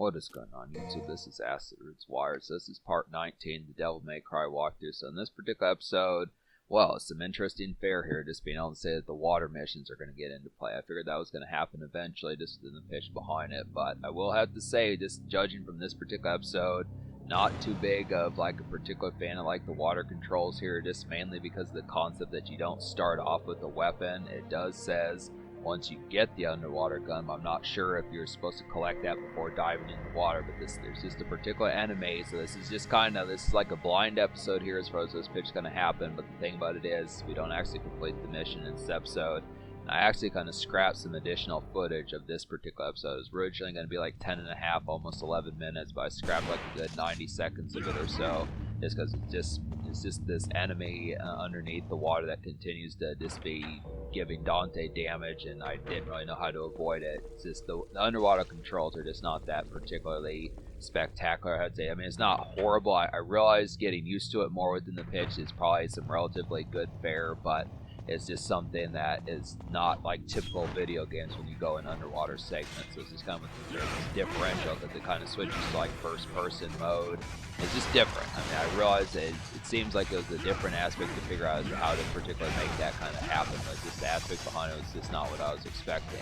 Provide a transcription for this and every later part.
What is going on YouTube? This is Acid Roots Wire. So this is part 19, the Devil May Cry walkthrough. So in this particular episode, well, it's some interesting fare here, just being able to say that the water missions are going to get into play. I figured that was going to happen eventually, just in the pitch behind it. But I will have to say, just judging from this particular episode, not too big of like a particular fan of like the water controls here, just mainly because of the concept that you don't start off with a weapon. It does says once you get the underwater gun, I'm not sure if you're supposed to collect that before diving in the water, but there's just a particular enemy, so this is like a blind episode here as far as this pitch is going to happen. But the thing about it is, we don't actually complete the mission in this episode. And I actually kind of scrapped some additional footage of this particular episode. It was originally going to be like 10 and a half, almost 11 minutes, but I scrapped like a good 90 seconds of it or so, just because it's just this enemy underneath the water that continues to just be giving Dante damage, and I didn't really know how to avoid it. It's just the underwater controls are just not that particularly spectacular, I'd say. I mean, it's not horrible. I realize getting used to it more within the pitch is probably some relatively good fare, but it's just something that is not like typical video games when you go in underwater segments. So it's just kind of this differential that it kind of switches to like first person mode. It's just different. I mean, I realize it seems like it was a different aspect to figure out how to particularly make that kind of happen, but just the aspect behind it was just not what I was expecting.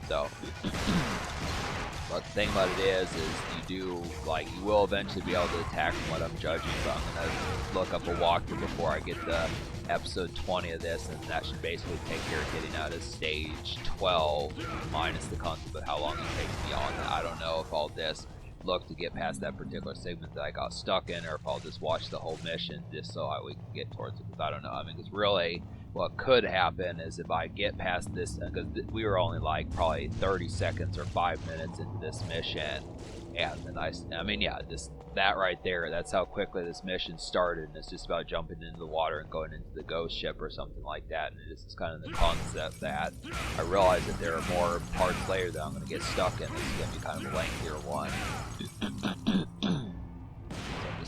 So, but the thing about it is you will eventually be able to attack from what I'm judging. So I'm going to look up a walkthrough before I get to episode 20 of this, and that should basically take care of getting out of stage 12, minus the concept of how long it takes beyond that. I don't know if all this look to get past that particular segment that I got stuck in, or if I'll just watch the whole mission just so we can get towards it, because I don't know. I mean, because really what could happen is if I get past this, because we were only like probably 30 seconds or 5 minutes into this mission, and then just that right there, that's how quickly this mission started, and it's just about jumping into the water and going into the ghost ship or something like that. And it's kind of the concept that I realize that there are more parts later that I'm going to get stuck in. This is going to be kind of a lengthier one.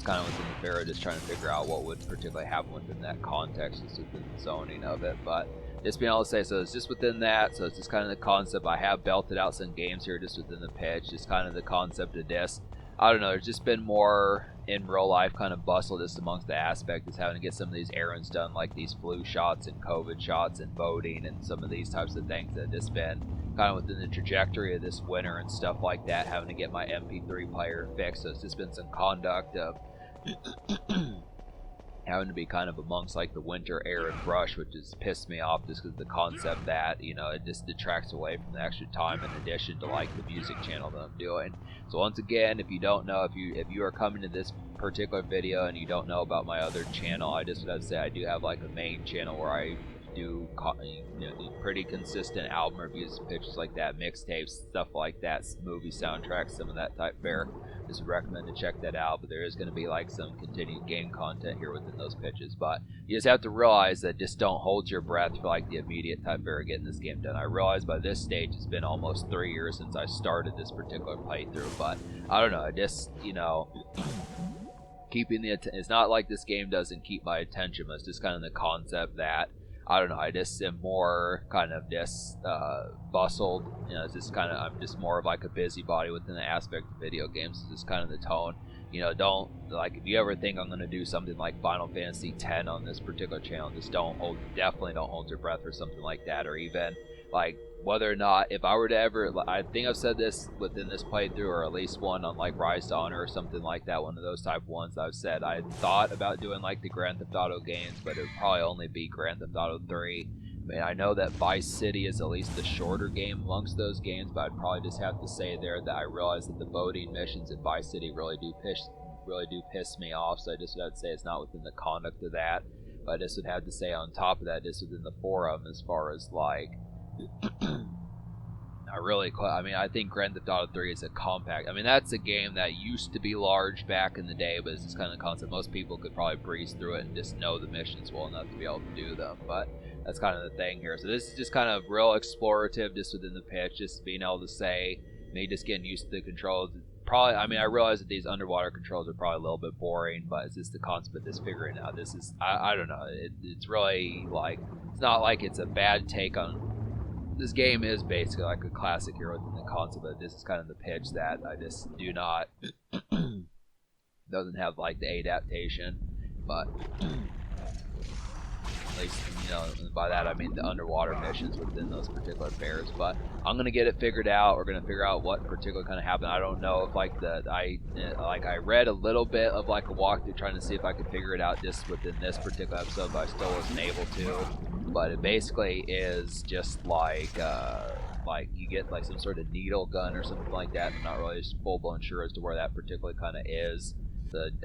Kind of within the fare, just trying to figure out what would particularly happen within that context, just within the zoning of it. But just being able to say, so it's just within that, so it's just kind of the concept. I have belted out some games here just within the pitch, just kind of the concept of this. I don't know, there's just been more in real life kind of bustle just amongst the aspect is having to get some of these errands done, like these flu shots and COVID shots and voting and some of these types of things that have just been kind of within the trajectory of this winter and stuff like that, having to get my MP3 player fixed. So it's just been some conduct of having to be kind of amongst like the winter air and brush, which has pissed me off just because the concept that, you know, it just detracts away from the extra time in addition to like the music channel that I'm doing. So once again, if you don't know, if you are coming to this particular video and you don't know about my other channel, I just would say I do have like a main channel where I do pretty consistent album reviews and pitches like that, mixtapes, stuff like that, movie soundtracks, some of that type fare. Just would recommend to check that out. But there is going to be like some continued game content here within those pitches. But you just have to realize that just don't hold your breath for like the immediate type fare of getting this game done. I realize by this stage it's been almost 3 years since I started this particular playthrough, but I don't know, just, you know, keeping it's not like this game doesn't keep my attention, but it's just kind of the concept that I don't know, I just am more kind of just bustled, you know. It's just kind of, I'm just more of like a busybody within the aspect of video games. It's just kind of the tone, you know. Don't, like, if you ever think I'm going to do something like Final Fantasy X on this particular channel, just definitely don't hold your breath for something like that. Or even like whether or not, if I were to ever, I think I've said this within this playthrough, or at least one on like Rise to Honor or something like that, one of those type ones, I've said I thought about doing like the Grand Theft Auto games, but it would probably only be Grand Theft Auto 3. I mean, I know that Vice City is at least the shorter game amongst those games, but I'd probably just have to say there that I realize that the voting missions in Vice City really do piss me off, so I just would have to say it's not within the conduct of that. But I just would have to say on top of that, just within the forum, as far as like I think Grand Theft Auto 3 is a compact. I mean, that's a game that used to be large back in the day, but it's just kind of the concept. Most people could probably breeze through it and just know the missions well enough to be able to do them, but that's kind of the thing here. So this is just kind of real explorative just within the pitch, just being able to say, me just getting used to the controls. Probably, I mean, I realize that these underwater controls are probably a little bit boring, but it's just the concept of just figuring out. This is, I don't know, it's really like, it's not like it's a bad take on this game is basically like a classic hero within the concept, but this is kind of the pitch that I just do not doesn't have like the adaptation, but at least, you know, by that I mean the underwater missions within those particular pairs. But I'm gonna get it figured out. We're gonna figure out what particular kind of happened. I don't know if like I read a little bit of like a walkthrough trying to see if I could figure it out just within this particular episode, but I still wasn't able to. But it basically is just like you get like some sort of needle gun or something like that. I'm not really full blown sure as to where that particularly kind of is.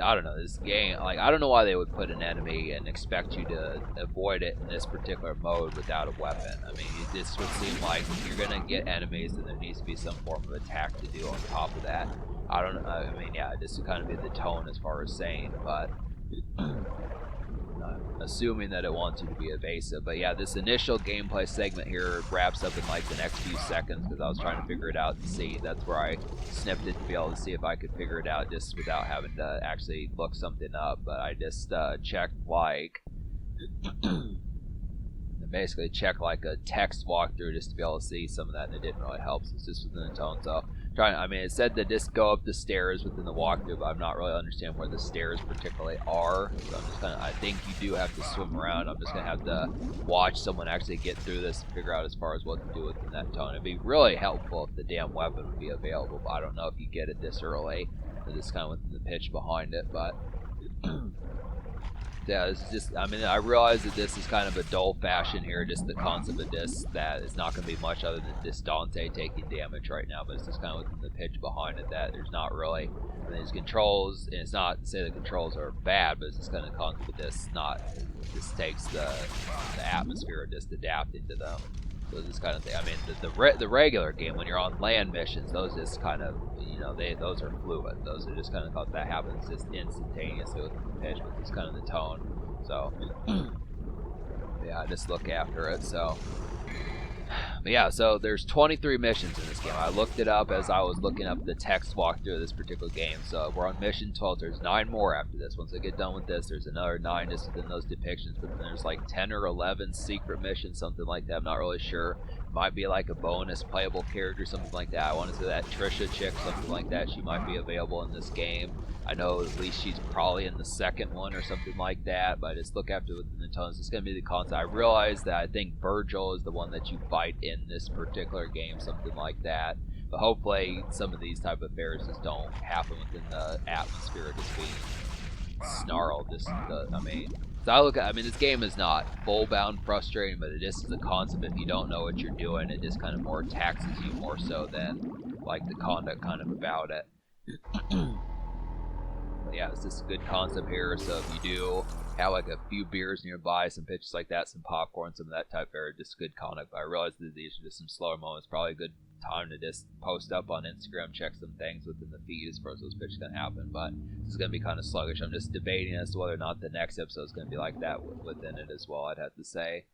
I don't know, this game, like, I don't know why they would put an enemy and expect you to avoid it in this particular mode without a weapon. I mean, this would seem like if you're going to get enemies, then there needs to be some form of attack to do on top of that. I don't know, I mean, yeah, this would kind of be the tone as far as saying, but assuming that it wants you to be evasive. But yeah, this initial gameplay segment here wraps up in like the next few seconds because I was trying to figure it out and see. That's where I snipped it to be able to see if I could figure it out just without having to actually look something up. But I just checked like basically check like a text walkthrough just to be able to see some of that, and it didn't really help. So it's just within the tone. So I mean, it said to just go up the stairs within the walkthrough, but I'm not really understanding where the stairs particularly are. So I'm just I think you do have to swim around. I'm just gonna have to watch someone actually get through this and figure out as far as what to do within that tone. It'd be really helpful if the damn weapon would be available, but I don't know if you get it this early. So this kind of within the pitch behind it, but. Yeah, it's just, I mean, I realize that this is kind of a dull fashion here, just the concept of this, that it's not going to be much other than just Dante taking damage right now, but it's just kind of within the pitch behind it that there's not really, I mean, these controls, and it's not to say the controls are bad, but it's just kind of concept of this, this takes the atmosphere and just adapting to them. So this kind of thing. I mean, the regular game, when you're on land missions, those just kind of, you know, those are fluid. Those are just kind of that happens just instantaneously with the pitch, with this kind of the tone. So yeah, I just look after it. So. But yeah, so there's 23 missions in this game. I looked it up as I was looking up the text walkthrough of this particular game. So we're on mission 12. There's 9 more after this. Once I get done with this, there's another 9 just within those depictions. But then there's like 10 or 11 secret missions, something like that. I'm not really sure. Might be like a bonus playable character, something like that. I want to say that Trisha chick, something like that. She might be available in this game. I know at least she's probably in the second one or something like that, but I just look after within the tones. It's going to be the concept. I realize that I think Virgil is the one that you fight in this particular game, something like that. But hopefully some of these type of affairs just don't happen within the atmosphere, just being snarled. I mean, this game is not full-bound frustrating, but it just is a concept. If you don't know what you're doing, it just kind of more taxes you more so than like the conduct kind of about it. But yeah, it's just a good concept here. So if you do have like a few beers nearby, some pitches like that, some popcorn, some of that type of area, just good conduct. But I realize that these are just some slower moments. Probably a good time to just post up on Instagram, check some things within the feed as far as those pitches can happen. But this is going to be kind of sluggish. I'm just debating as to whether or not the next episode is going to be like that within it as well, I'd have to say.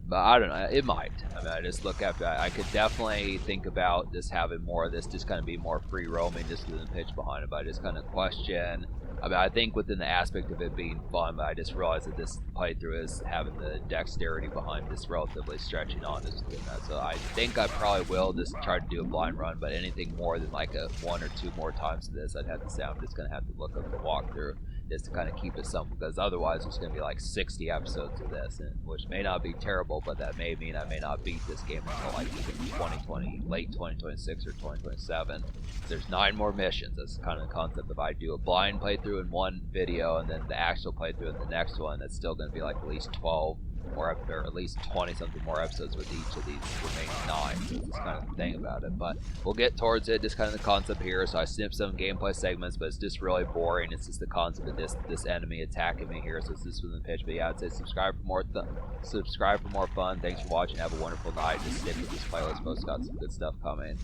But I don't know, it might. I mean, I just look after I could definitely think about just having more of this, just kind of be more free roaming, just with the pitch behind it. But I just kind of question. I mean, I think within the aspect of it being fun, but I just realized that this playthrough is having the dexterity behind this relatively stretching on just within that. So I think I probably will just try to do a blind run, but anything more than like a 1 or 2 more times to this, I'd have to say I'm just going to have to look up the walkthrough just to kind of keep it simple, because otherwise there's going to be like 60 episodes of this, which may not be terrible, but that may mean I may not beat this game until like either 2020, late 2026 or 2027. There's 9 more missions. That's kind of the concept. If I do a blind playthrough in one video and then the actual playthrough in the next one, that's still going to be like at least 12 or at least 20 something more episodes with each of these remaining 9. So that's kind of the thing about it. But we'll get towards it. Just kind of the concept here. So I snipped some gameplay segments, but it's just really boring. It's just the concept of this enemy attacking me here. So it's just within the pitch. But yeah, I'd say subscribe for more fun. Thanks for watching. Have a wonderful night. Just stick with this playlist. Both got some good stuff coming.